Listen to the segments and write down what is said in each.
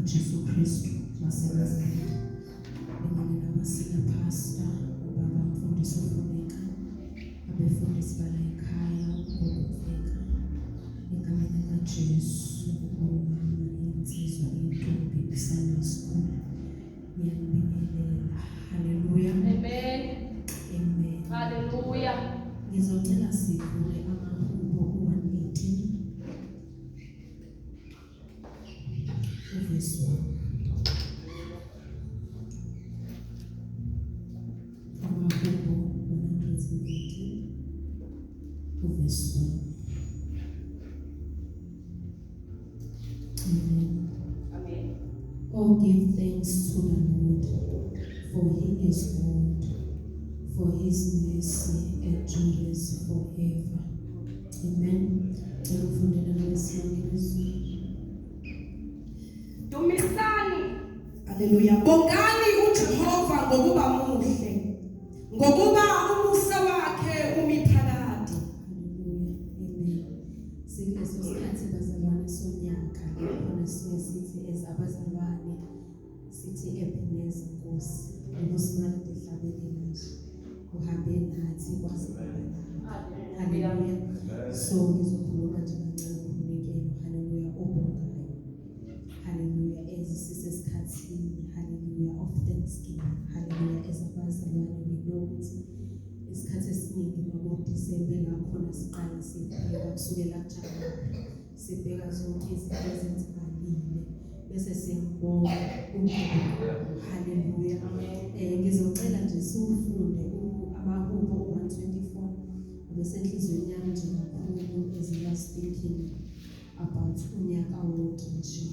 Jesu Kristu waseNazaretha. Ngibingelela abasina pastor, ubaba mfundisi Funeka, abefundisi bala ekhaya, Wokubonga. Egameni likaJesu, umama, insizwa, intombi, Sunday school. Ngiyakubingelela. Hallelujah. Amen. Amen. Hallelujah. Ngizocela sivule amahubo 118 verse 1. Amahubo 118 verse 1. Amen. Amen. Oh, give thanks to the Lord, for he is good, for his mercy endures forever. Amen. Dumisani. Hallelujah. Bongani uJehova ngokuba muhle, ngokuba umusa wakhe umiphakade. Hallelujah. Amen. Sikuleso sikhathi bazalwane sonyaka, khona sithi ezabazalwane sithi Ebeneza Nkosi, ubusimali ndihlabelele nje. Uhambe nathi kwazibala. Hallelujah. So ngizokhuluma nje kancane ngomnikelo. Hallelujah. Obongayo. Hallelujah. Ezisesikhathini. Hallelujah. Of Thanksgiving. Hallelujah. Ezabazalwane ukuthi isikhathi esiningi ngoDisemba lakhona siqala sibheka kusukela kuJanuwari. Sibheka zonke izinto ezenzakalile bese siyambonga uNkulunkulu. Hallelujah. Ngizocela nje sifunde amahubo 124 bese enhlizweni yami nje kakhulu ezila speaking about unyaka wonke nje.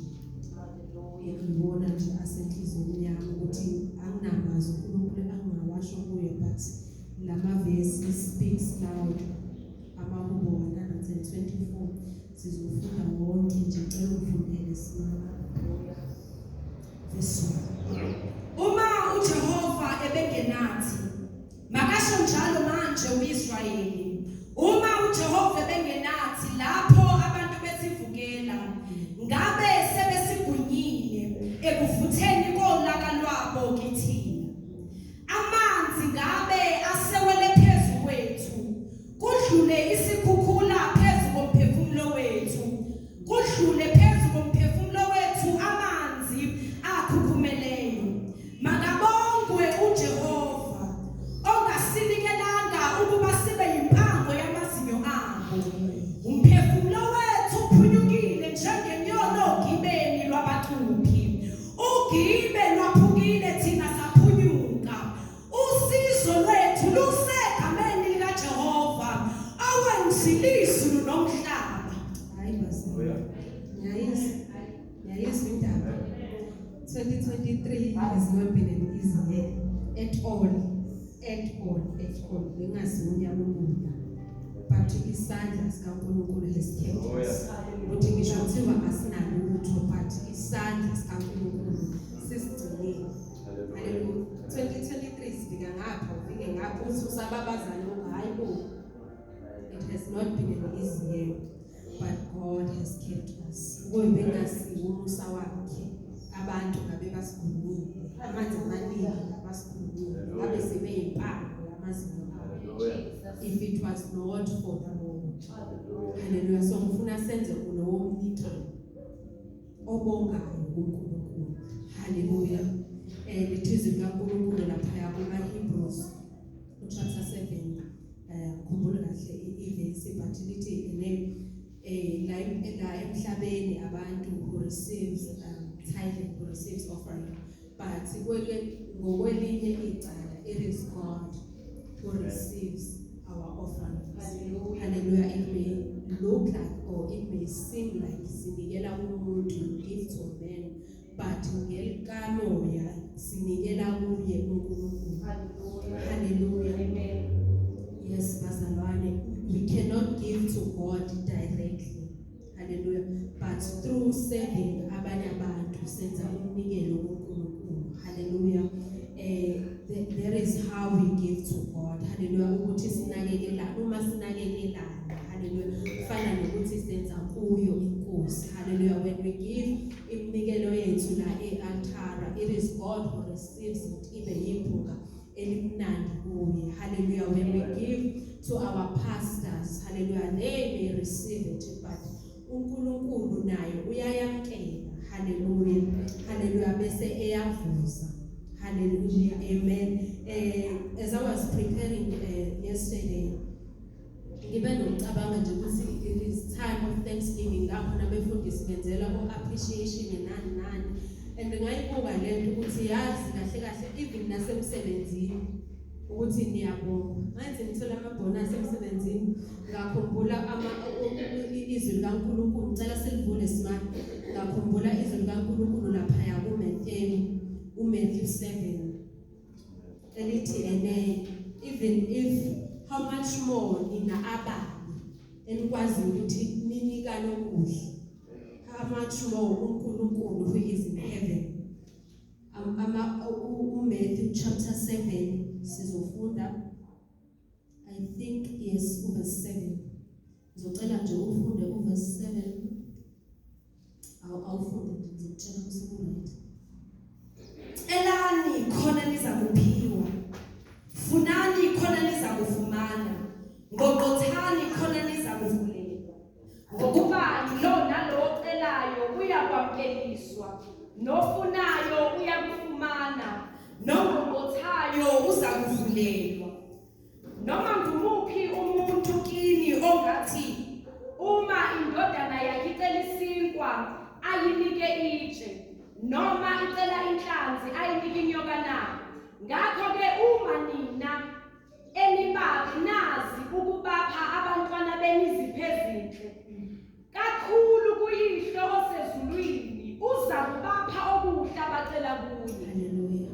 Ngibona nje asenhlizweni yami ukuthi anginamazi uNkulunkulu angawasho kuye, but lama verse speaks loud. Amahubo 124 sizofunda wonke nje, cela ufundele simama. Verse 1. Uma uJehova ebengenathi, makasho njalo manje uIsrayeli. Uma uJehova ebengenathi, lapho abantu besivukela, ngabe sebesigunyile ekuvutheni kolaka lwabo kithina. Amanzi ngabe asewele phezu kwethu, kudlule isikhukhula phezu komphefumulo wethu, kudlule phezu komphefumulo wethu amanzi akhukhumeleyo. Makabongwe uJehova, ongasinikelanga ukuba sibe yimpango yamazinyo abo. Umphefumulo wethu uphunyukile njengenyoni ogibeni lwabaquphi. Ugibe lwaphukile thina saphunyuka. Usizo lwethu lusegameni likaJehova, owenza izulu nomhlaba. Hayi bazalwane. Nyayizwa indaba. 2023 has not been an easy year at all. Bengazi unyaka omudla. But isandla sikaNkulunkulu has kept us. Uthi ngisho kuthiwa asinalo lutho, but isandla sikaNkulunkulu sisigcinile. Hallelujah. 2023 sifika ngapha, ufike ngapha uthi usababazana hayi bo. It has not been an easy year, but God has kept us. Bengasiwo umusa wakhe, abantu ngabe basigumile, amanzi amaningi basigumile, ngabe sebeyimpango yamazinyo abo. If it was not for the Lord. Hallelujah. So ngifuna senze kulowo mnikelo obongayo uNkulunkulu. Hallelujah. Lithize kaNkulunkulu lapha kumaHebrews chapter 7. Khumbula kahle ivesi, but lithi la emhlabeni abantu who receives tithing, who receives offering, but ngokwelinye icala it is God who receives our offerings. Hallelujah. It may look like, or it may seem like sinikela umuntu, give to man, but ngelikamoya sinikela kuye uNkulunkulu. Hallelujah. Amen. Yes, bazalwane, we cannot give to God directly. Hallelujah. But through serving abanye abantu senza umnikelo kuNkulunkulu. Hallelujah. There is how we give to God. Hallelujah. Ukuthi sinakekelana, uma sinakekelana. Hallelujah. Kufana nokuthi senza kuyo inkosi. Hallelujah. When we give iminikelo yethu lethu la e-altara. It is God who receives it, ibe yiphunga elimnandi kuye. Hallelujah. When we give to our pastors, hallelujah, they may receive it, but uNkulunkulu naye uyayamkela. Hallelujah. Hallelujah. Bese eyavuza. Hallelujah. Amen. As I was preparing yesterday, ngibe nokucabanga nje ukuthi it is time of Thanksgiving lapho nabefundisi benzela appreciation nani and ngayibuka lento ukuthi yazi kahle kahle even nasemsebenzini ukuthi niyabonga ngathi ngithola amabonus emsebenzini ngakhumbula izwi likaNkulunkulu ngicela silivule simanje ngakhumbula izwi likaNkulunkulu lapha ya uMatthew 7 elithi even if how much more nina ababi enikwazi ukuthi ninikane ukudla, how much more uNkulunkulu who is in heaven. Matthew chapter 7 sizofunda, I think yes, verse 7. Ngizocela nje ufunde verse 7. Awufunde ngizokutshela ukuthi ku-right. Elani khona nizakuphiwa, funani khona nizakufumana, ngoqothani khona nizakuvulelwa. Ngokuba lo nalo ocelayo uyakwamkeliswa, nofunayo uyakufumana, nongqongqothayo uzakuvulelwa. noma ngumuphi umuntu kini ongathi uma indodana yakhe icela isinkwa ayinike itshe, noma icela inhlanzi ayinike inyoka na. Ngakho-ke uma nina enibabi nazi ukubapha abantwana benu izipho ezinhle, kakhulu kuyihlo osezulwini uza kubapha okuhle abacela kuye. Hallelujah.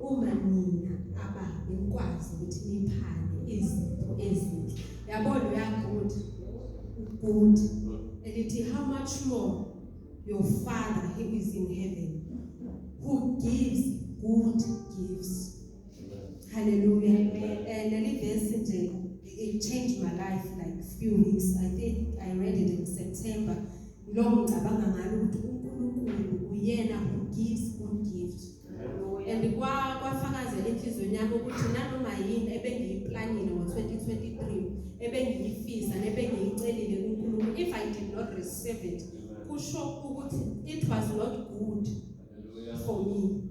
Uma nina ababi nikwazi ukuthi niphane izipho ezinhle. Yabona uyagood. Good. Elithi how much more your Father who is in heaven, who gives good gifts. Hallelujah. And it changed my life like a few weeks. I think I read it in September. Long ngicabanga ngalo ukuthi uNkulunkulu uyena who gives good gifts. And kwafakazela enhlizweni yami ukuthi nanoma yini ebengiyiplanile ngo-2023 ebengiyifisa nebengiyicelile kuNkulunkulu, if I did not receive it, kusho ukuthi it was not good for me.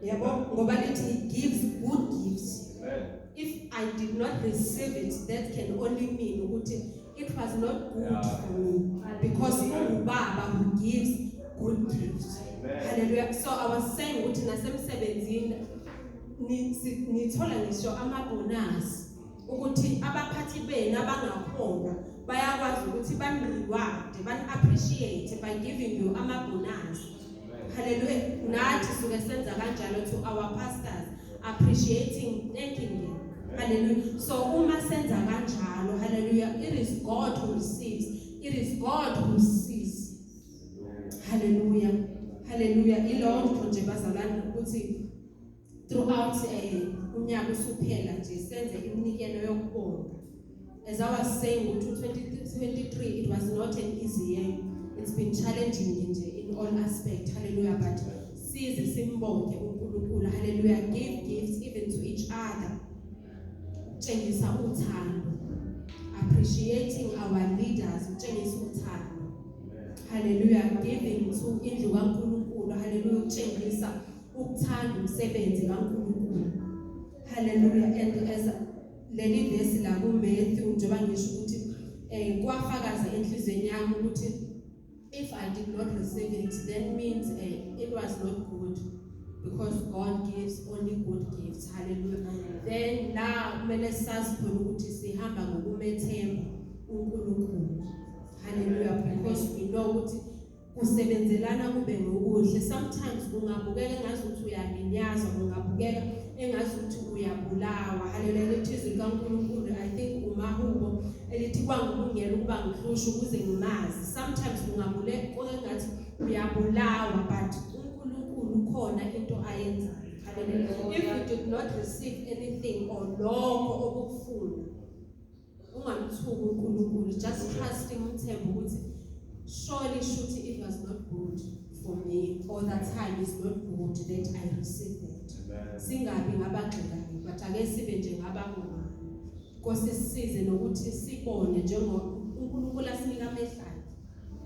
Yabo ngoba lithi he gives good gifts. If I did not receive it, that can only mean ukuthi it was not good for me, because ubaba who gives good gifts. Hallelujah. So I was saying ukuthi nasemsebenzini nithola ngisho amabonus ukuthi abaphathi benu abangakhona bayakwazi ukuthi ban-reward, ban-appreciate by giving you amabonus. Hallelujah. Nathi suke senza kanjalo to our pastors, appreciating, thanking them. Hallelujah. So uma senza kanjalo, hallelujah, it is God who receives. It is God who sees. Hallelujah. Hallelujah. Ilonto nje bazalwane ukuthi throughout unyaka usuphela nje senze iminikelo yokubonga. As I was saying, 2023 it was not an easy year. It's been challenging in all aspects. Hallelujah. But size simbonge uNkulunkulu. Hallelujah. Give gifts even to each other. Tshengisa uthando. Appreciating our leaders. Tshengisa uthando. Hallelujah. Giving to indlu kaNkulunkulu. Hallelujah. Tshengisa ukuthanda umsebenzi kaNkulunkulu. Hallelujah. And as leli verse la kuMatthew njengoba ngisho ukuthi kwafakaza enhlizweni yami ukuthi if I did not receive it, then means it was not good, because God gives only good gifts. Hallelujah. Then now kumele sazi khona ukuthi sihamba ngokumethemba uNkulunkulu. Hallelujah. Because we know ukuthi kusebenzelana kube ngokuhle. Sometimes ungabukeka engazi ukuthi uyalinyazwa, ungabukeka engazi ukuthi uyabulawa. Hallelujah. Lethizwe likaNkulunkulu, I think umahubo elithi kwangulungela ukuba ngihlushe ukuze ngimazi. Sometimes ungabuleka engathi uyabulawa, but uNkulunkulu khona into ayenzayo. Hallelujah. If you did not receive anything or lokho okufuna, ungamthuki uNkulunkulu, just trust him, uthembe ukuthi surely it was not good for me. or the time is not good that I receive that. Singabi ngabagxekayo, but ake sibe nje ngabangoma. Nkosi sisize nokuthi sibone njengoba uNkulunkulu asinika amehlalo.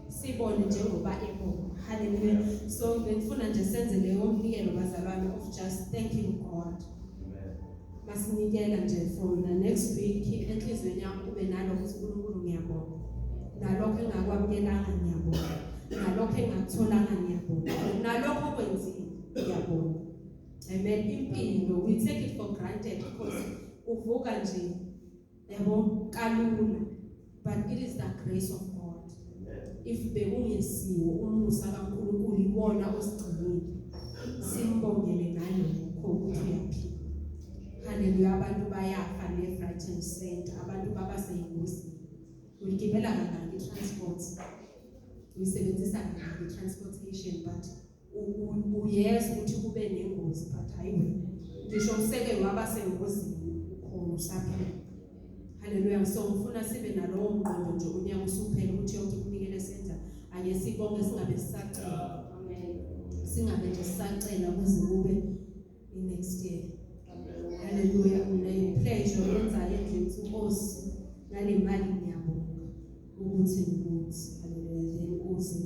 Sibone njengoba ebona. Hallelujah. So ngifuna nje senze leyo umnikelo bazalwane of just thanking God. Masinikela nje from the next week enhlizweni yakho kube nalokho uNkulunkulu ngiyabonga. Nalokho engakwamukelanga ngiyabonga. Nalokho engakutholanga ngiyabonga. Nalokho kwenzile ngiyabonga. Amen. Impilo we take it for granted because uvuka nje yabo kalula, but it is the grace of God. If bekungesiwo umusa kaNkulunkulu iwona osigcinile, simbongele ngalokho ukuthi uyaphila. Hallelujah. Abantu bayafa left right and center, abantu baba seyingozi. Uligibela kanjani transport? Uyisebenzisa kanjani transportation, but yes ukuthi kube nengozi, but hayiwe ngisho useke waba sengozini ukhona usaphila. Hallelujah. So ngifuna sibe nalowo mqondo nje unyaka usuphela ukuthi yonke ukunikele senza ake sibonge singabe sisacela. Amen. Singabe nje sisacela kuze kube next year. Hallelujah. Une pleasure yenza endlini uNkosi ngale mali ngiyabonga ukuthi ukuthi hallelujah then uze